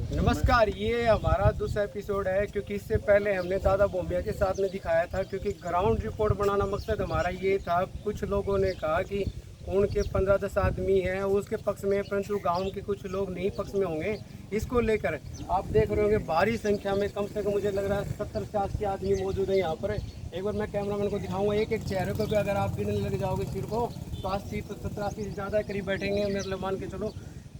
नमस्कार, ये हमारा दूसरा एपिसोड है क्योंकि इससे पहले हमने दादा बोम्बिया के साथ में दिखाया था। क्योंकि ग्राउंड रिपोर्ट बनाना मकसद हमारा ये था। कुछ लोगों ने कहा कि उनके 15-10 आदमी हैं उसके पक्ष में, परंतु गांव के कुछ लोग नहीं पक्ष में होंगे। इसको लेकर आप देख रहे होंगे भारी संख्या में, कम से कम मुझे लग रहा है 70 से 80 आदमी मौजूद है यहाँ पर। एक बार मैं कैमरामैन को दिखाऊंगा, एक एक चेहरे को भी अगर आप गिनने लग जाओगे सिर को तो 80 तो 70-80 से ज़्यादा करीब बैठेंगे, मतलब मान के चलो।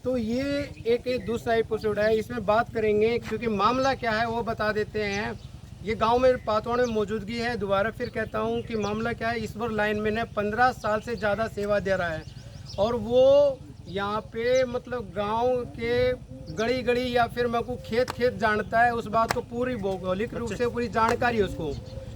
तो ये एक दूसरा एपिसोड है, इसमें बात करेंगे क्योंकि मामला क्या है वो बता देते हैं। ये गांव में पातवाड़ में मौजूदगी है। दोबारा फिर कहता हूँ कि मामला क्या है। ईश्वर लाइनमैन ने 15 साल से ज़्यादा सेवा दे रहा है और वो यहाँ पे मतलब गांव के गली गली या फिर मैं को खेत खेत जानता है। उस बात को पूरी भौगोलिक रूप से पूरी जानकारी है उसको।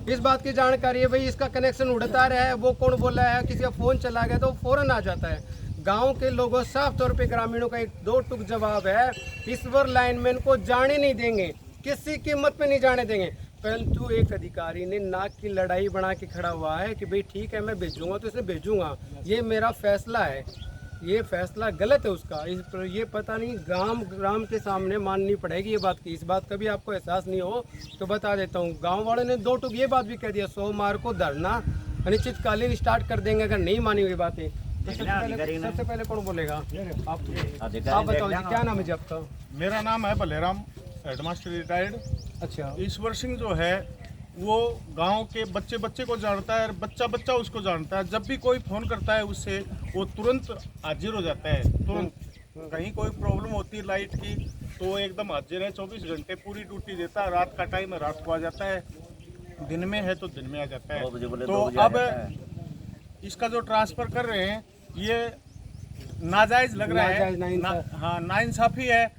इस बात की जानकारी है भाई, इसका कनेक्शन उड़ता रहा है, वो कौन बोला है, किसी का फ़ोन चला गया तो फ़ौरन आ जाता है। गांव के लोगों साफ तौर पे ग्रामीणों का एक दो टुक जवाब है, ईश्वर लाइनमैन को जाने नहीं देंगे, किसी कीमत पे नहीं जाने देंगे। परंतु एक अधिकारी ने नाक की लड़ाई बना के खड़ा हुआ है कि भाई ठीक है मैं भेजूंगा तो इसे भेजूंगा, ये मेरा फैसला है। ये फैसला गलत है उसका। इस पर ये पता नहीं ग्राम के सामने माननी पड़ेगी ये बात की। इस बात का भी आपको एहसास नहीं हो तो बता देता हूँ। गाँव वालों ने दो टुक ये बात भी कह दिया, सोमवार को धरना अनिश्चितकालीन स्टार्ट कर देंगे अगर नहीं मानी हुई बातें। सबसे पहले कौन बोलेगा? आप बताओ जी, क्या नाम है जी आपका? मेरा नाम है बलेराम, हेडमास्टर रिटायर्ड। अच्छा, ईश्वर सिंह जो है वो गांव के बच्चे बच्चे को जानता है और बच्चा बच्चा उसको जानता है। जब भी कोई फ़ोन करता है उससे वो तुरंत हाजिर हो जाता है। तुरंत कहीं कोई प्रॉब्लम होती है लाइट की तो वो एकदम हाजिर है। 24 घंटे पूरी ड्यूटी देता है। रात का टाइम है, रात को आ जाता है, दिन में है तो दिन में आ जाता है। तो अब इसका जो ट्रांसफ़र कर रहे हैं ये नाजायज़ लग रहा है। हाँ, नाइंसाफ़ी है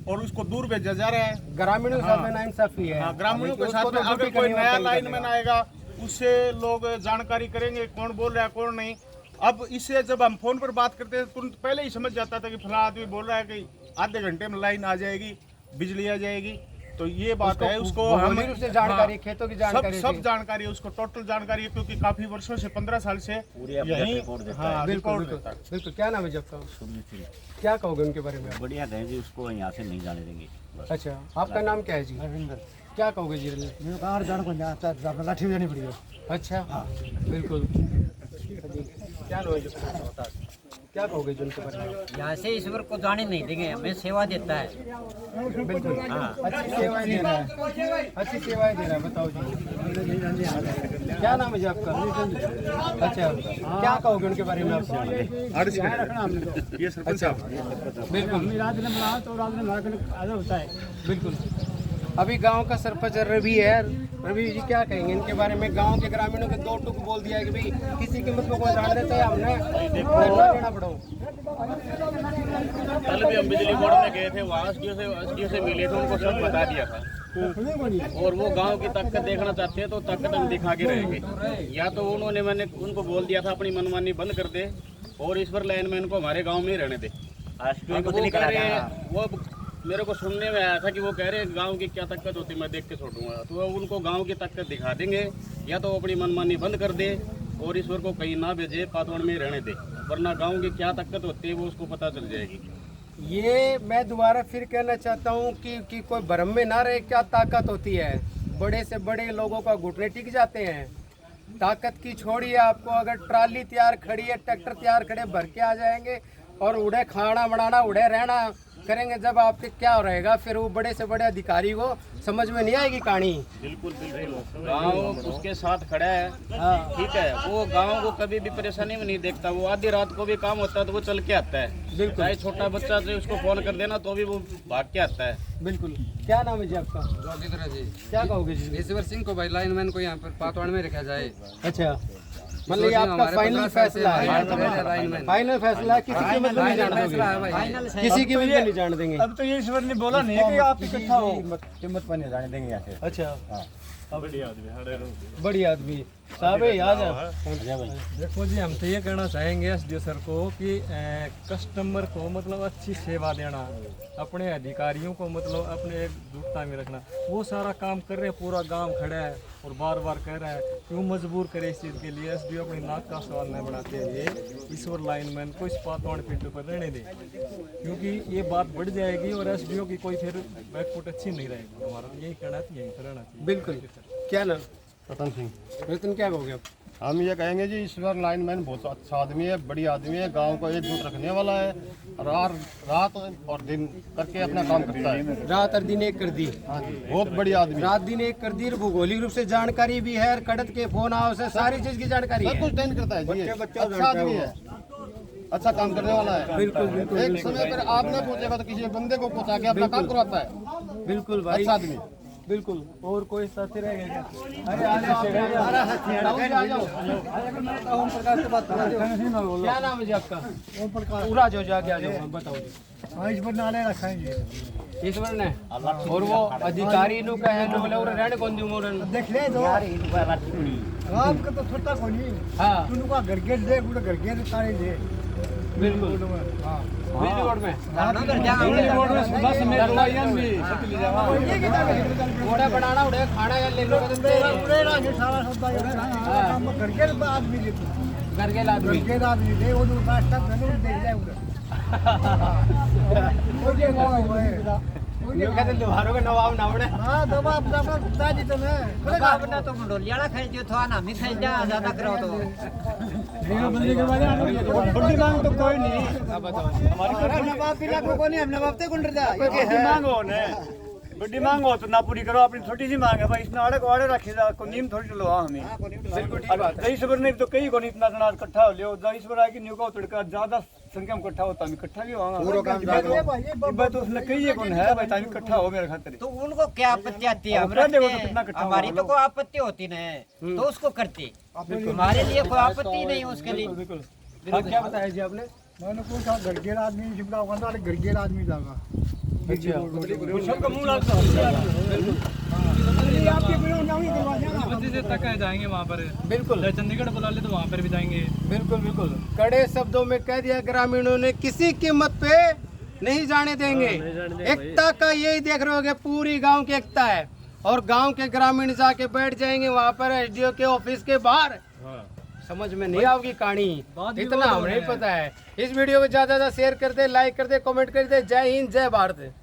और उसको दूर भेजा जा रहा है। ग्रामीणों के साथ में नाइंसाफी है। हाँ, ग्रामीणों के साथ में अगर कोई नया लाइनमैन आएगा उससे लोग जानकारी करेंगे कौन बोल रहा है कौन नहीं। अब इससे जब हम फ़ोन पर बात करते हैं तुरंत पहले ही समझ जाता था कि फला आदमी बोल रहा है कि आधे घंटे में लाइन आ जाएगी, बिजली आ जाएगी। तो ये बात है, उसको हम से जानकारी, खेतों की जानकारी, सब जानकारी है, उसको टोटल जानकारी है क्योंकि काफी वर्षों से 15 साल से यही रिपोर्ट देता है। बिल्कुल। क्या नाम है जी आपका? क्या कहोगे उनके बारे में? बढ़िया कहेंगे, उसको यहाँ से नहीं जाने देंगे। अच्छा, आपका नाम क्या है जी? रविंदर। क्या कहोगे जी? मेरे कहाँ जाने को जाता है, लाठी जानी पड़ी है। अच्छा, बिल्कुल। क्या नाम है जी? क्या कहोगे जी उनके बारे में? यहाँ से ईश्वर को जाने नहीं देंगे, हमें सेवा देता है। बिल्कुल, अच्छी सेवाएं दे रहा है, अच्छी सेवाएं दे रहा है। बताओ जी, क्या नाम है जी आपका? अच्छा, क्या कहोगे उनके बारे में आप? ये सरपंच साहब बिल्कुल, रात ने बनाया तो रात में हमारा आदर होता है। बिल्कुल। अभी गांव का सरपंच रवि है। रवि जी क्या कहेंगे इनके बारे में? गांव के ग्रामीणों के दो टुक बोल दिया है कि भाई किसी कीमत को कोई जान देता है, हमने देना पड़ो। कल भी हम बिजली बोर्ड में गए थे, वहाँ एसडीओ से मिले थे, उनको सब बता दिया था। और वो गांव की ताकत देखना चाहते हैं तो ताकत हम दिखा के रहेंगे। या तो मैंने उनको बोल दिया था अपनी मनमानी बंद कर दे और ईश्वर लाइनमैन को हमारे गाँव में ही रहने दे। वो मेरे को सुनने में आया था कि वो कह रहे हैं गांव की क्या ताकत होती मैं देख के छोड़ूंगा। तो उनको गांव की ताकत दिखा देंगे, या तो अपनी मनमानी बंद कर दे और ईश्वर को कहीं ना भेजे, पातवाड़ में रहने दे, वरना गांव की क्या ताकत होती है वो उसको पता चल जाएगी। ये मैं दोबारा फिर कहना चाहता हूँ कि कोई भ्रम में ना रहे क्या ताकत होती है। बड़े से बड़े लोगों का घुटने टिक जाते हैं। ताकत की छोड़िए, आपको अगर ट्राली तैयार खड़ी है, ट्रैक्टर तैयार खड़े भर के आ जाएंगे और उड़े खाना बनाना उड़े रहना करेंगे। जब आपके क्या हो रहेगा फिर वो बड़े से बड़े अधिकारी को समझ में नहीं आएगी कहानी। बिल्कुल बिल्कुल, गांव उसके साथ खड़ा है। हाँ, ठीक है, वो गांव को कभी भी परेशानी में नहीं देखता। वो आधी रात को भी काम होता है तो वो चल के आता है। बिल्कुल, चाहे छोटा बच्चा से उसको फोन कर देना तो भी वो भाग के आता है। बिल्कुल। क्या नाम है जी आपका? जी क्या कहोगे जी? ईश्वर सिंह को भाई लाइनमैन को यहाँ पर पातवाड़ में रखा जाए। अच्छा, मतलब ये आपका फाइनल फैसला है? फाइनल फैसला है, किसी कीमत में नहीं जान देंगे, किसी कीमत में नहीं जान देंगे। अब तो ये ईश्वर ने बोला नहीं है कि आप इकट्ठा हो, कीमत पर नहीं जाने देंगे यहाँ से। अच्छा, बड़ी आदमी साहब याद है। देखो जी, हम तो ये कहना चाहेंगे एसडीओ सर को कि कस्टमर को मतलब अच्छी सेवा देना, अपने अधिकारियों को मतलब अपने एकजुटता में रखना। वो सारा काम कर रहे हैं, पूरा गांव खड़ा है और बार बार कह रहा है, क्यों मजबूर करे इस चीज़ के लिए। एसडीओ अपनी नाक का सवाल न बढ़ाते हुए ईश्वर लाइनमैन को इस पातवान पिंड पर रहने दें, क्योंकि ये बात बढ़ जाएगी और एसडीओ की कोई फिर बैकफुट अच्छी नहीं रहेगी। हमारा यही कहना है, यही पर रहना चाहिए। बिल्कुल। क्या नाम? रतन सिंह। रतन, क्या कहोगे आप? हम ये कहेंगे जी, ईश्वर लाइनमैन बहुत अच्छा आदमी है, बड़ी आदमी है, गांव को एकजुट रखने वाला है, रात और दिन करके अपना काम करता है। रात और दिन एक कर दी। हाँ जी, बहुत बड़ी आदमी है। रात दिन एक कर दी, भूगोलिक रूप से जानकारी भी है, कड़त के फोन आओ से सारी चीज की जानकारी सब है। कुछ ट्रेन करता है जी, अच्छा आदमी है, अच्छा काम करने वाला है। बिल्कुल बिल्कुल एक समय पर आपने पूछेगा तो किसी बंदे को पहुंचा के अपना काम करवाता है। बिल्कुल भाई, अच्छा आदमी। बिल्कुल। और कोई साथी रहेगा? अरे आ जाओ, आ जाओ। ओम प्रकाश से बात कर रहे हो। क्या नाम है जी आपका? ओम प्रकाश। पूरा जो जाके आ जाओ, बताओ जी। ईश्वर नाले रखेंगे ईश्वर ने और वो अधिकारी नु कहे नु बोले और रहने कौन दी मोरन देख ले दो रात का तो छोटा को नहीं। हां तू का घर के दे, पूरा घर के तारे दे। बिल्कुल। हां बिजली बोर्ड में सुबह समय दवाइयां भी घोड़ा बनाना उड़े खाना या ले लो पूरे ना ये सारा सौदा काम घर के आदमी दे, घर के आदमी घर के आदमी दे, वो जो रास्ता बने देख ले उधर। वो ये कहते लोहारों का नवाब ना बने। हां दवा अपना दादी तो मैं अपना तो मंडोलियाला खेल जो था ना, मैं खेल जा ज्यादा करो तो बंदी के बाद बड़ी मांग तो कोई नहीं। हमारी नवाब पिला को नहीं, हम नवाब ते गुंडर जा बड़ी मांग हो ने, बड़ी मांग हो तो ना पूरी करो, अपनी छोटी सी मांग है भाई, इसने आड़े को आड़े रखे जा, को नीम थोड़ी लो हमें। बिल्कुल ठीक बात है। 23 नहीं तो कई को नहीं इतना तना इकट्ठा हो लियो, 23 आके न्यू का तड़का ज्यादा संख्या में इकट्ठा होता, हम इकट्ठा भी होगा पूरा काम भाई, तो उसने कई कौन है भाई, ताकि इकट्ठा हो मेरे खातिर। तो उनको क्या आपत्ति आती है? हम अपना देखो रखते तो कितना हैं। इकट्ठा हमारी हुआ तो कोई आपत्ति होती नहीं तो उसको करते, हमारे लिए कोई आपत्ति नहीं उसके लिए। बिल्कुल। क्या बताया जी आपने? मैंने पूछा घर के आदमी शिमला होगा ना, घर के आदमी जागा सबका मुंह लगता तक जाएंगे वहाँ पर। बिल्कुल चंडीगढ़ बुला ले तो वहाँ पर भी जाएंगे। बिल्कुल बिल्कुल। कड़े शब्दों में कह दिया ग्रामीणों ने, किसी कीमत पे नहीं जाने देंगे। एकता का यही देख रहे होगे, पूरी गांव की एकता है और गांव के ग्रामीण जाके बैठ जाएंगे वहाँ पर एसडीओ के ऑफिस के बाहर। समझ में नहीं आओगी कहानी, इतना हमें नहीं पता है। इस वीडियो को ज्यादा से ज्यादा शेयर कर दे, लाइक कर दे, कमेंट कर दे। जय हिंद, जय भारत।